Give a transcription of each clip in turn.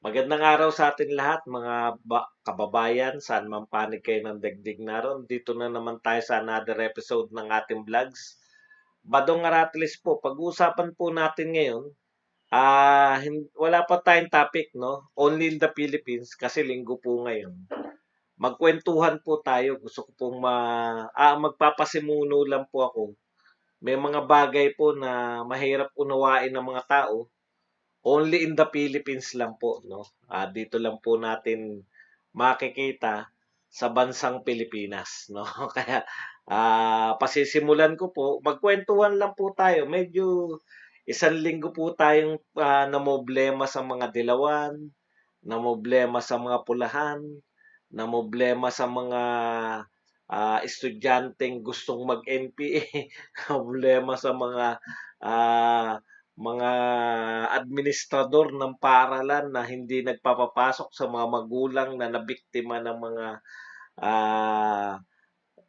Magandang araw sa atin lahat mga kababayan, saan man panig kayo ng daigdig naroon. Dito na naman tayo sa another episode ng ating vlogs. Badong Aratlis po, pag-uusapan po natin ngayon, wala pa tayong topic, no? Only in the Philippines kasi linggo po ngayon. Magkwentuhan po tayo. Gusto ko pong magpapasimuno lang po ako. May mga bagay po na mahirap unawain ng mga tao. Only in the Philippines lang po, no? Dito lang po natin makikita sa bansang Pilipinas, no? Kaya pasisimulan ko po, magkwentuhan lang po tayo. Medyo isang linggo po tayong namoblema sa mga dilawan, namoblema sa mga pulahan, namoblema sa mga estudyanteng gustong mag-NPA, namoblema sa ah, mga administrador ng paaralan na hindi nagpapapasok sa mga magulang na nabiktima ng mga ah,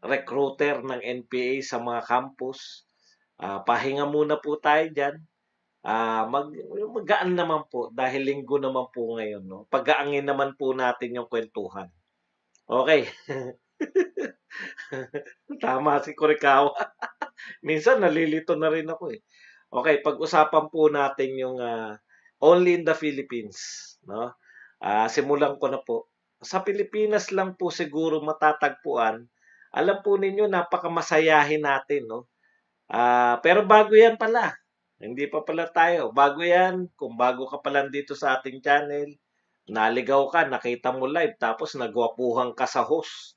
recruiter ng NPA sa mga campus. Pahinga muna po tayo dyan. Magaan naman po dahil linggo naman po ngayon. No? Pagaangin naman po natin yung kwentuhan. Okay. Tama si Kurikawa. Minsan nalilito na rin ako eh. Okay, pag-usapan po natin yung only in the Philippines, no? Simulan ko na po. Sa Pilipinas lang po siguro matatagpuan. Alam po ninyo napakamasayahin natin, no? Pero bago 'yan pala. Hindi pa pala tayo. Bago 'yan, kung bago ka pa lang dito sa ating channel, naligaw ka, nakita mo live tapos nagwapuhan ka sa host.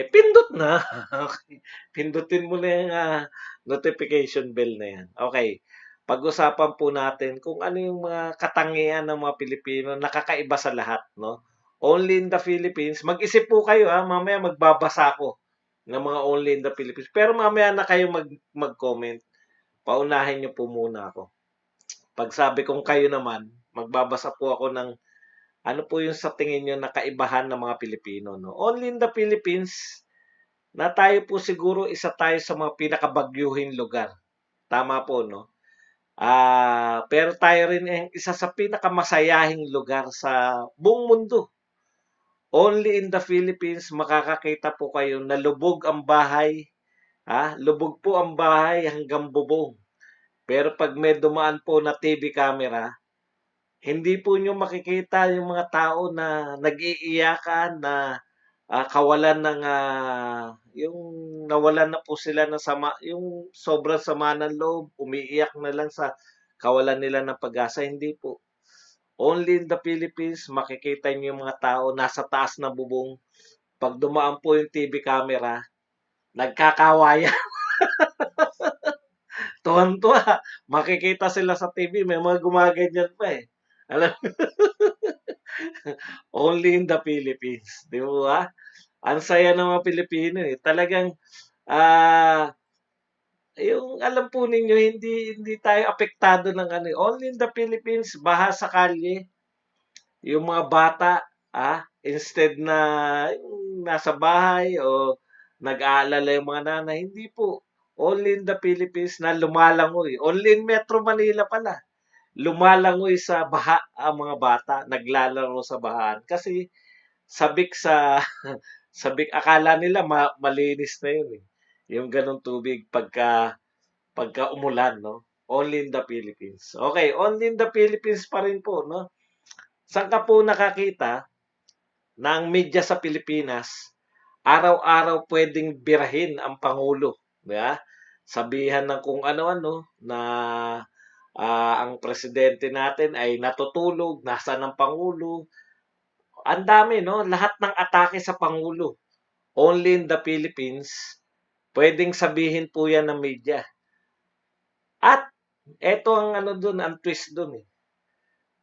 Pindot na. Okay. Pindutin mo na yung notification bell na yan. Okay. Pag-usapan po natin kung ano yung mga katangian ng mga Pilipino na kakaiba sa lahat, no? Only in the Philippines. Mag-isip po kayo, mamaya magbabasa ako ng mga only in the Philippines. Pero mamaya na kayo mag-comment. Paunahin niyo po muna ako. Pag sabi kong kayo naman, magbabasa po ako ng ano po yung sa tingin niyo na kaibahan ng mga Pilipino, no? Only in the Philippines, na tayo po siguro isa tayo sa mga pinakabagyuhing lugar. Tama po, no? Pero tayo rin ang isa sa pinakamasayahing lugar sa buong mundo. Only in the Philippines makakakita po kayo na lubog ang bahay, lubog po ang bahay hanggang bubong. Pero pag may dumaan po na TV camera, hindi po nyo makikita yung mga tao na nag-iiyakan, na kawalan ng yung nawalan na po sila ng sama, yung sobrang sama ng loob, umiiyak na lang sa kawalan nila ng pag-asa. Hindi po. Only in the Philippines, makikita niyo yung mga tao nasa taas ng bubong. Pag dumaan po yung TV camera, nagkakawayan. Tuwan-tuwa. Makikita sila sa TV, may mga gumaganyan pa eh. Alam, only in the Philippines. Di ba? Ang saya ng mga Pilipino eh. Talagang, ah, yung alam po ninyo, hindi tayo apektado ng ano. Only in the Philippines, baha sa kalye. Yung mga bata, instead na yung nasa bahay o nag-aalala yung mga nanay, hindi po. Only in the Philippines na lumalangoy. Only in Metro Manila pala. Lumalangoy sa baha ang mga bata, naglalaro sa bahaan. Kasi sabik sa sabik akala nila malinis na yun eh. Yung ganong tubig pagka umulan, no? Only in the Philippines. Okay, only in the Philippines pa rin po, no? Saan ka po nakakita na ang media sa Pilipinas araw-araw pwedeng birahin ang Pangulo, di ba? Sabihan ng kung ano-ano na ang presidente natin ay natutulog, nasaan ang Pangulo. Ang dami, no? Lahat ng atake sa Pangulo. Only in the Philippines, pwedeng sabihin po yan ng media. At eto ang ano dun, ang twist dun eh.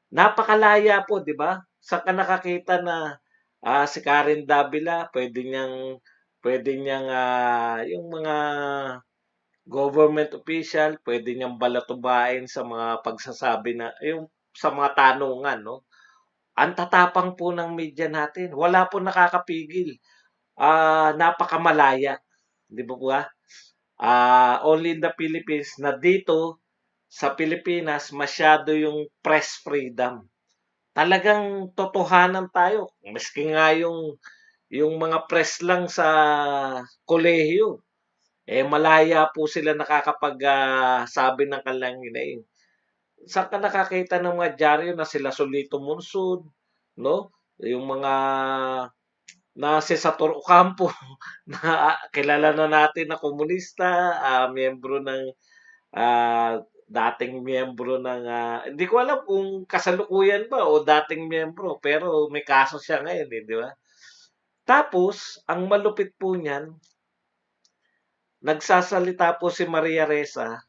Napakalaya po, di ba? Sa ka nakakita na si Karen Davila, pwede niyang yung mga government official, pwede niyang balatubain sa mga pagsasabi na yung sa mga tanungan, no? Ang tatapang po ng media natin. Wala po nakakapigil. Napakamalaya. Di ba po? Only in the Philippines na dito sa Pilipinas masyado yung press freedom. talagang totohanan tayo. Maski nga yung mga press lang sa kolehiyo, malaya po sila sabi ng kanilang hinaing. Saan ka nakakita ng mga dyaryo na sila Solito Monsod, no? Yung mga na si Satoru Ocampo na kilala na natin na komunista, miyembro ng dating miyembro ng hindi ko alam kung kasalukuyan ba o dating miyembro pero may kaso siya ngayon di ba? Tapos, ang malupit po niyan, nagsasalita po si Maria Ressa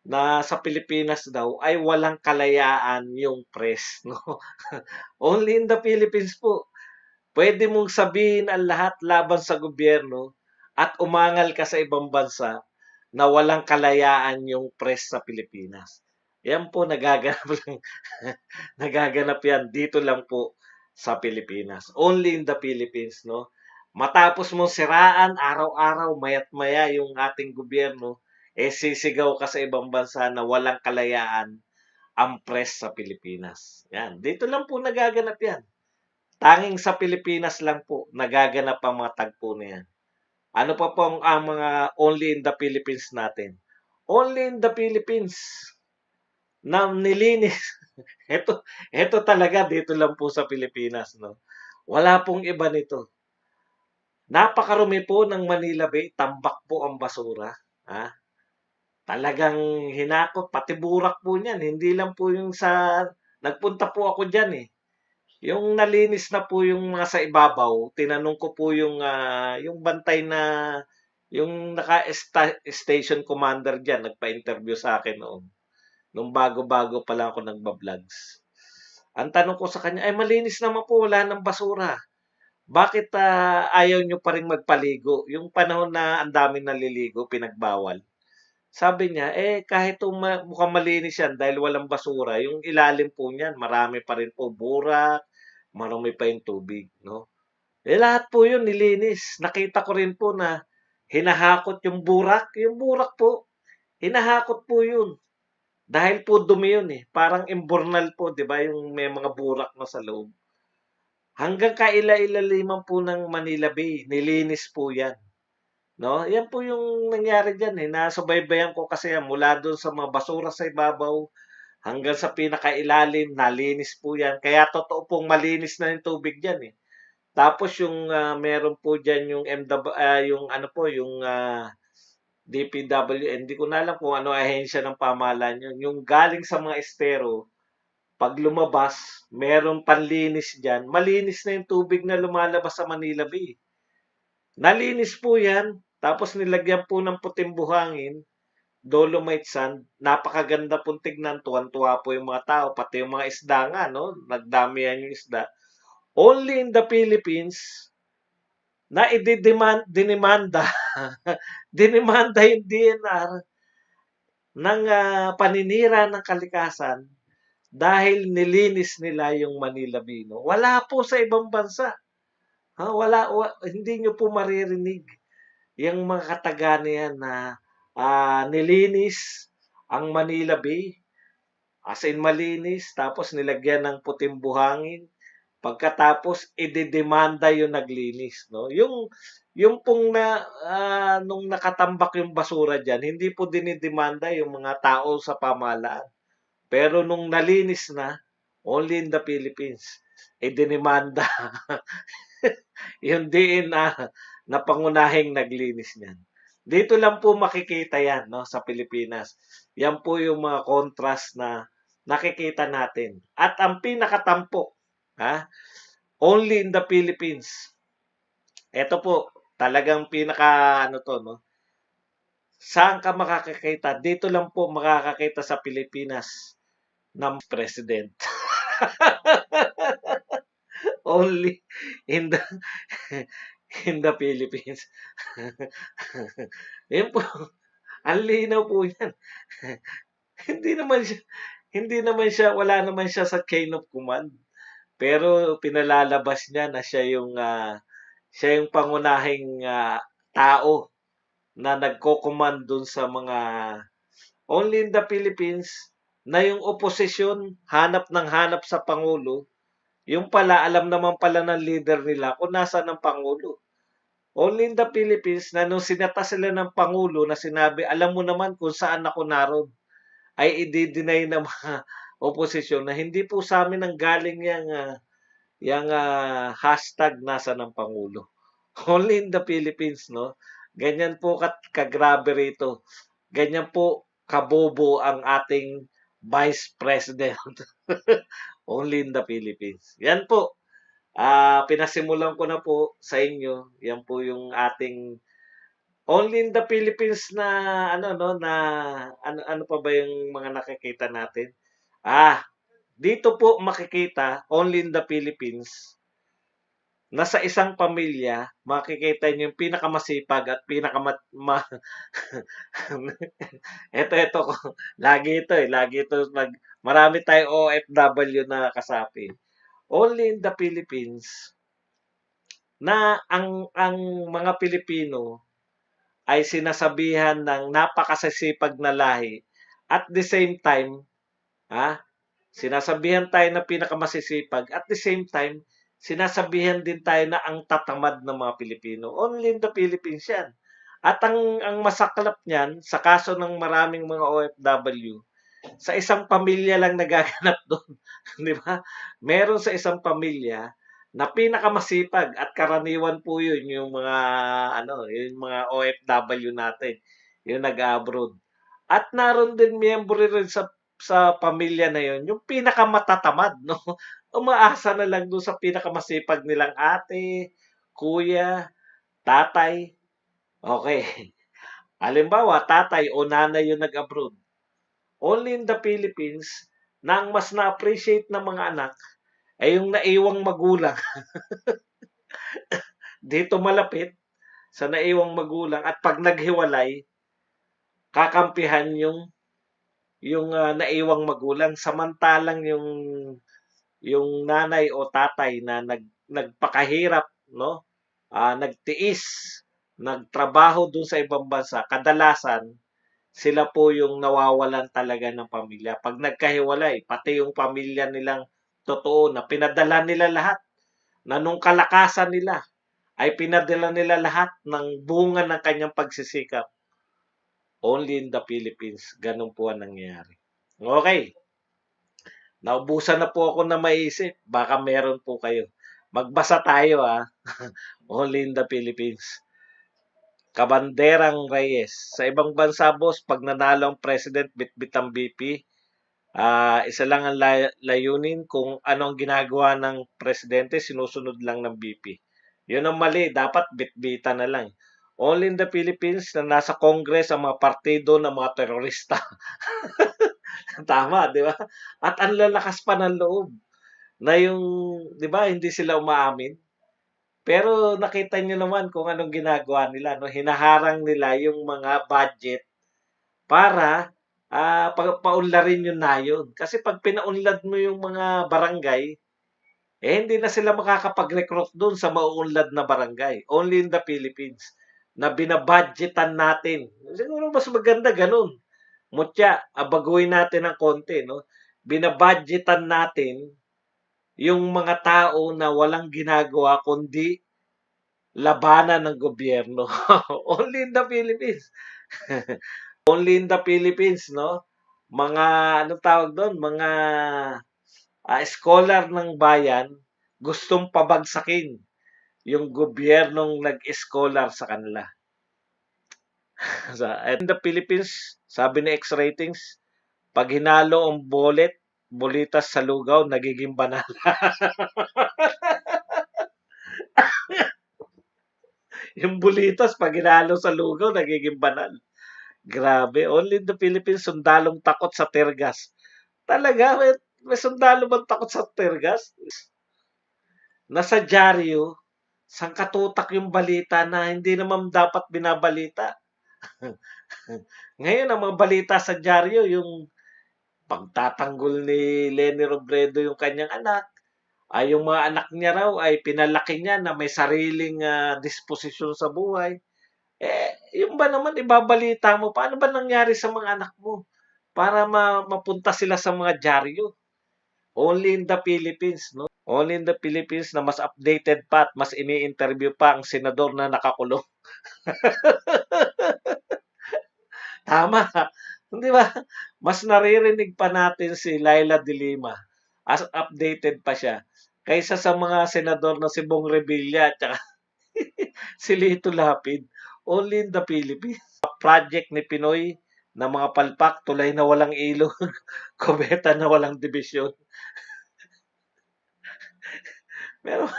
na sa Pilipinas daw ay walang kalayaan yung press, no? Only in the Philippines po. Pwede mong sabihin ang lahat laban sa gobyerno at umangal ka sa ibang bansa na walang kalayaan yung press sa Pilipinas. Yan po nagaganap lang. Nagaganap yan dito lang po sa Pilipinas. Only in the Philippines, no? Matapos mong siraan araw-araw, mayat maya yung ating gobyerno, sisigaw ka sa ibang bansa na walang kalayaan ang press sa Pilipinas. Yan. Dito lang po nagaganap yan. Tanging sa Pilipinas lang po nagaganap ang mga tagpo na yan. Ano pa po ang mga only in the Philippines natin? Only in the Philippines na nilinis. ito talaga dito lang po sa Pilipinas, no? Wala pong iba nito. Napakarumi po ng Manila Bay, tambak po ang basura. Ha? Talagang hinakot, pati burak po niyan. Hindi lang po yung nagpunta po ako diyan eh. Yung nalinis na po yung mga sa ibabaw, tinanong ko po yung bantay na, yung naka-station commander diyan, nagpa-interview sa akin noon. Nung bago-bago pa lang ako nagba-vlogs. Ang tanong ko sa kanya, ay malinis naman po, wala ng basura. Bakit ayaw nyo pa rin magpaligo? Yung panahon na ang daming naliligo, pinagbawal. Sabi niya, kahit mukhang malinis yan dahil walang basura, yung ilalim po niyan, marami pa rin po burak, marami pa yung tubig, no? Lahat po yun nilinis. Nakita ko rin po na hinahakot yung burak po, hinahakot po yun. Dahil po dumi yun eh. Parang imbornal po, di ba? Yung may mga burak na sa loob. Hanggang kaila-ilaliman po ng Manila Bay, nilinis po yan. No? Yan po yung nangyari dyan eh. Nasubaybayan ko kasi yan mula doon sa mga basura sa ibabaw hanggang sa pinakailalim, nalinis po yan. Kaya totoo pong malinis na yung tubig dyan eh. Tapos yung meron po dyan yung yung ano po, yung DPW, hindi ko na alam kung ano ahensya ng pamahalaan yun. Yung galing sa mga estero, pag lumabas, meron panlinis dyan. Malinis na yung tubig na lumalabas sa Manila Bay. Nalinis po yan. Tapos nilagyan po ng puting buhangin, dolomite sand. Napakaganda pong tignan. Tuwan-tuwa po yung mga tao. Pati yung mga isda nga, no? Nagdamihan yung isda. Only in the Philippines, na dinimanda, dinimanda yung DNR ng paninira ng kalikasan dahil nilinis nila yung Manila Bay. No? Wala po sa ibang bansa. Ha? Hindi nyo po maririnig yung mga kataganian na nilinis ang Manila Bay. As in malinis, tapos nilagyan ng puting buhangin. Pagkatapos idedemanda yung naglinis, no? Yung pong nung nakatambak yung basura diyan, hindi po dinidemanda yung mga tao sa pamahalaan. Pero nung nalinis na, only in the Philippines, idinimanda yung diin na pangunahing naglinis niyan. Dito lang po makikita yan, no, sa Pilipinas. Yan po yung mga contrast na nakikita natin. At ang pinakatampok, only in the Philippines. Ito po, talagang pinaka ano to, no? Saan ka makakakita? Dito lang po makakakita sa Pilipinas ng president. Only in the in the Philippines. Yun po, ang linaw po yan. hindi naman siya, wala naman siya sa chain of command. Pero pinalalabas niya na siya yung pangunahing tao na nagko-command dun sa mga only in the Philippines na yung oposisyon hanap ng hanap sa Pangulo, yung pala alam naman pala ng leader nila kung nasaan ang Pangulo. Only in the Philippines na nung sinata sila ng Pangulo na sinabi, alam mo naman kung saan ako naroon, ay i-deny ng mga oposisyon na hindi po sa amin ang galing yung hashtag nasa ng Pangulo. Only in the Philippines, no? Ganyan po kagrabe rito. Ganyan po kabobo ang ating Vice President. Only in the Philippines. Yan po. Pinasimulan ko na po sa inyo. Yan po yung ating Only in the Philippines na ano no na ano pa ba yung mga nakikita natin? Dito po makikita only in the Philippines na sa isang pamilya makikita niyo yung pinakamasipag at ito ko lagi ito marami tayong OFW na kasapi. Only in the Philippines na ang mga Pilipino ay sinasabihan ng napakasisipag na lahi at the same time, sinasabihan tayo na pinakamasisipag at the same time, sinasabihan din tayo na ang tatamad ng mga Pilipino. Only in the Philippines yan. At ang masaklap niyan, sa kaso ng maraming mga OFW, sa isang pamilya lang nagaganap doon. Di ba? Meron sa isang pamilya na pinakamasipag at karaniwan po yun yung mga yung mga OFW natin, yung nag-abroad. At naroon din miyembro rin sa pamilya na yun, yung pinakamatatamad, no? Umaasa na lang doon sa pinakamasipag nilang ate, kuya, tatay. Okay. Halimbawa, tatay o nanay yung nag-abroad. Only in the Philippines, na ang mas na-appreciate ng mga anak ay yung naiwang magulang. Dito malapit sa naiwang magulang at pag naghiwalay, kakampihan yung naiwang magulang samantalang yung nanay o tatay na nagpakahirap, no? Nagtiis, nagtrabaho dun sa ibang bansa, kadalasan sila po yung nawawalan talaga ng pamilya. Pag nagkahiwalay, pati yung pamilya nilang totoo na pinadala nila lahat, na nung kalakasan nila, ay pinadala nila lahat ng bunga ng kanyang pagsisikap. Only in the Philippines, ganun po ang nangyayari. Okay, naubusan na po ako na maisip. Baka meron po kayo. Magbasa tayo Only in the Philippines. Kabanderang Reyes. Sa ibang bansa, boss, pag nanalo ang president, bitbit ang BP. Isa lang ang layunin kung ano ang ginagawa ng presidente, sinusunod lang ng BP. Yun ang mali. Dapat bitbita na lang. Only in the Philippines na nasa Congress ang mga partido ng mga terorista. Tama, di ba? At ang lalakas pa ng loob na yung, di ba, hindi sila umaamin. Pero nakita niyo naman kung anong ginagawa nila, no? Hinaharang nila yung mga budget para paunlarin yung nayon. Kasi pag pinaunlad mo yung mga barangay, hindi na sila makakapag-recruit doon sa mauunlad na barangay. Only in the Philippines na binabudgetan natin. Siguro mas maganda ganun. Mutya, baguhin natin ng konti, no? Binabudgetan natin yung mga tao na walang ginagawa kundi labanan ng gobyerno. Only in the Philippines. Only in the Philippines, no? Mga, anong tawag doon? Mga scholar ng bayan gustong pabagsakin yung gobyernong nag-scholar sa kanila. In the Philippines, sabi ni X-Ratings, pag hinalo ang bolitas sa lugaw, nagiging banal. Yung bolitas, pag hinalo sa lugaw, nagiging banal. Grabe. Only in the Philippines, sundalong takot sa tergas. Talaga, may sundalo bang takot sa tergas? Nasa dyaryo, sangkatutak yung balita na hindi naman dapat binabalita. Ngayon, ang mga balita sa dyaryo, yung pagtatanggol ni Leni Robredo yung kanyang anak, yung mga anak niya raw ay pinalaki niya na may sariling disposisyon sa buhay. Yung ba naman ibabalita mo, paano ba nangyari sa mga anak mo? para mapunta sila sa mga dyaryo. Only in the Philippines, no? Only in the Philippines na mas updated pa at mas ini-interview pa ang senador na nakakulong. Tama. Di ba? Mas naririnig pa natin si Laila de Lima as updated pa siya kaysa sa mga senador na si Bong Revilla at saka si Lito Lapid. Only in the Philippines. Project ni Pinoy na mga palpak, tulay na walang ilog, kubeta na walang dibisyon. Pero,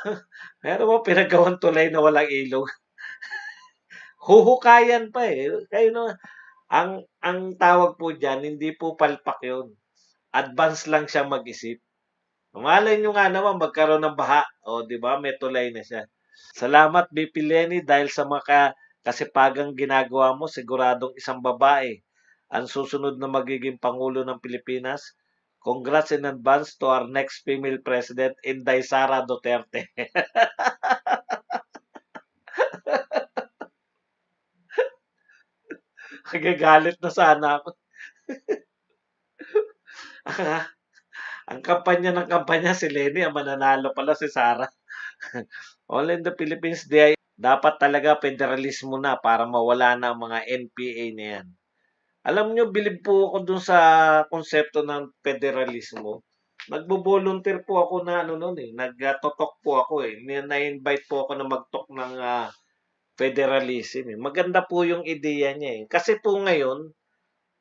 pero mo pinagawang tulay na walang ilog. Huhukayan pa eh. Kayo na, ang tawag po diyan, hindi po palpak 'yon. Advance lang siya mag-isip. Malay nyo nga naman magkaroon ng baha. O, di ba? May tulay na siya. Salamat, BP Lenny, dahil sa mga kasipagang ginagawa mo, siguradong isang babae ang susunod na magiging Pangulo ng Pilipinas. Congrats in advance to our next female president, Inday Sara Duterte. Nagagalit na sana ako. Ang kampanya si Lenny, ang mananalo pala si Sara. All in the Philippines Day, dapat talaga federalismo na para mawala na ang mga NPA na yan. Alam nyo, bilib po ako dun sa konsepto ng federalismo. Nagbo-volunteer po ako na ano noon eh, nagtotok po ako eh. Na-invite po ako na magtok ng federalism eh. Maganda po yung ideya niya eh. Kasi po ngayon,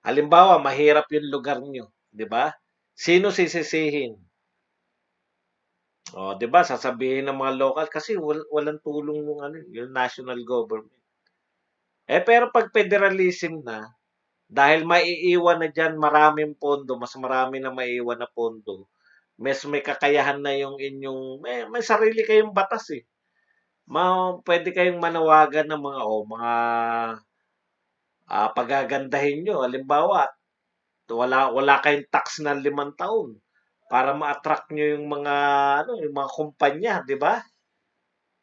halimbawa, mahirap yung lugar nyo, di ba? Sino sisisihin? Oh, 'di ba sasabihin ng mga local kasi walang tulong yung ano, yung national government. Pero pag federalism na, dahil maiiwan na diyan maraming pondo, mas marami na maiiwan na pondo. Mas may kakayahan na yung inyong may sarili kayong batas eh. Pwede kayong manawagan ng mga pagagandahin nyo. Halimbawa, wala kayong tax na 5 taon para ma-attract nyo yung mga kumpanya, 'di ba?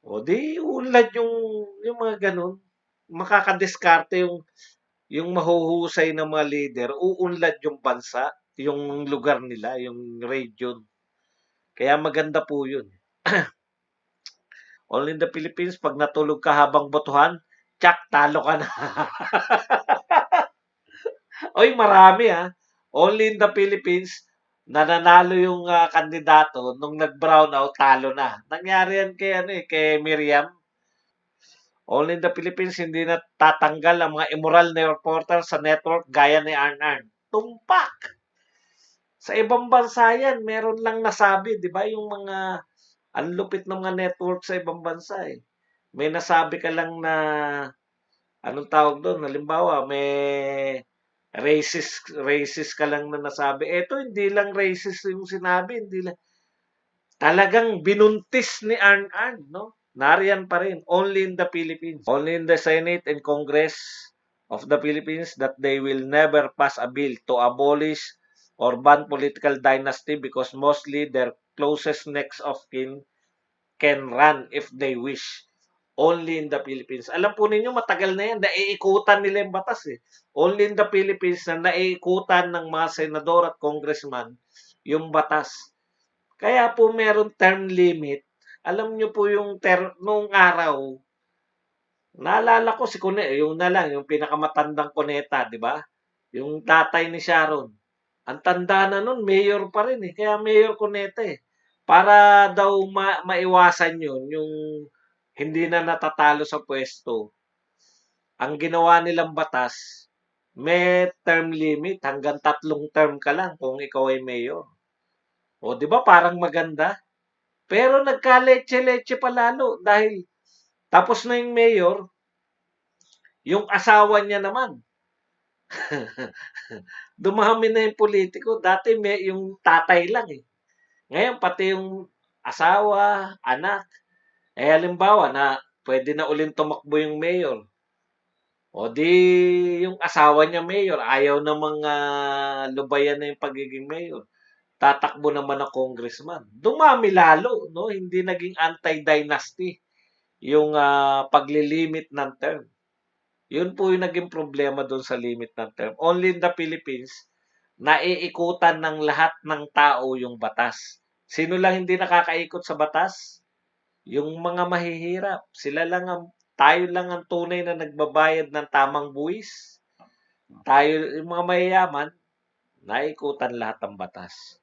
O di unlad yung mga ganun. Makakadiskarte yung mahuhusay na mga leader, uunlad yung bansa, yung lugar nila, yung region. Kaya maganda po yun. Only in the Philippines, pag natulog ka habang botohan, tsak, talo ka na. Oy, marami ah. Only in the Philippines, nananalo yung kandidato nung nag-brown out, talo na. Nangyari yan kay Miriam. Only in the Philippines, hindi na tatanggal ang mga immoral na reporter sa network gaya ni Arn. Tumpak! Sa ibang bansa yan, meron lang nasabi, di ba? Yung mga, ang lupit ng mga network sa ibang bansa eh. May nasabi ka lang na, anong tawag doon? Halimbawa, may racist ka lang na nasabi. Eto, hindi lang racist yung sinabi, hindi lang. Talagang binuntis ni Arn, no? Nariyan pa rin. Only in the Philippines. Only in the Senate and Congress of the Philippines that they will never pass a bill to abolish or ban political dynasty because mostly their closest next of kin can run if they wish. Only in the Philippines. Alam po ninyo, matagal na yan. Naiikutan nila yung batas eh. Only in the Philippines na naiikutan ng mga senador at congressman yung batas. Kaya po meron term limit. Alam nyo po yung nung araw, naalala ko si Cuneta, yung na lang, yung pinakamatandang Cuneta, di ba? Yung tatay ni Sharon. Ang tanda na nun, mayor pa rin eh. Kaya mayor Cuneta eh. Para daw maiwasan yun, yung hindi na natatalo sa pwesto. Ang ginawa nilang batas, may term limit, hanggang 3 term ka lang kung ikaw ay mayor. O, di ba parang maganda? Pero nagka-leche-leche pa lalo dahil tapos na yung mayor, yung asawa niya naman. Dumami na yung politiko. Dati yung tatay lang eh. Ngayon, pati yung asawa, anak. Halimbawa na pwede na ulit tumakbo yung mayor. O di yung asawa niya mayor, ayaw na mga lubayan na yung pagiging mayor. Tatakbo naman ng congressman. Dumami lalo, no? Hindi naging anti-dynasty yung paglilimit ng term. Yun po yung naging problema doon sa limit ng term. Only in the Philippines, naiikutan ng lahat ng tao yung batas. Sino lang hindi nakakaikot sa batas? Yung mga mahihirap. Tayo lang ang tunay na nagbabayad ng tamang buwis. Tayo, yung mga mayayaman, naikutan lahat ng batas.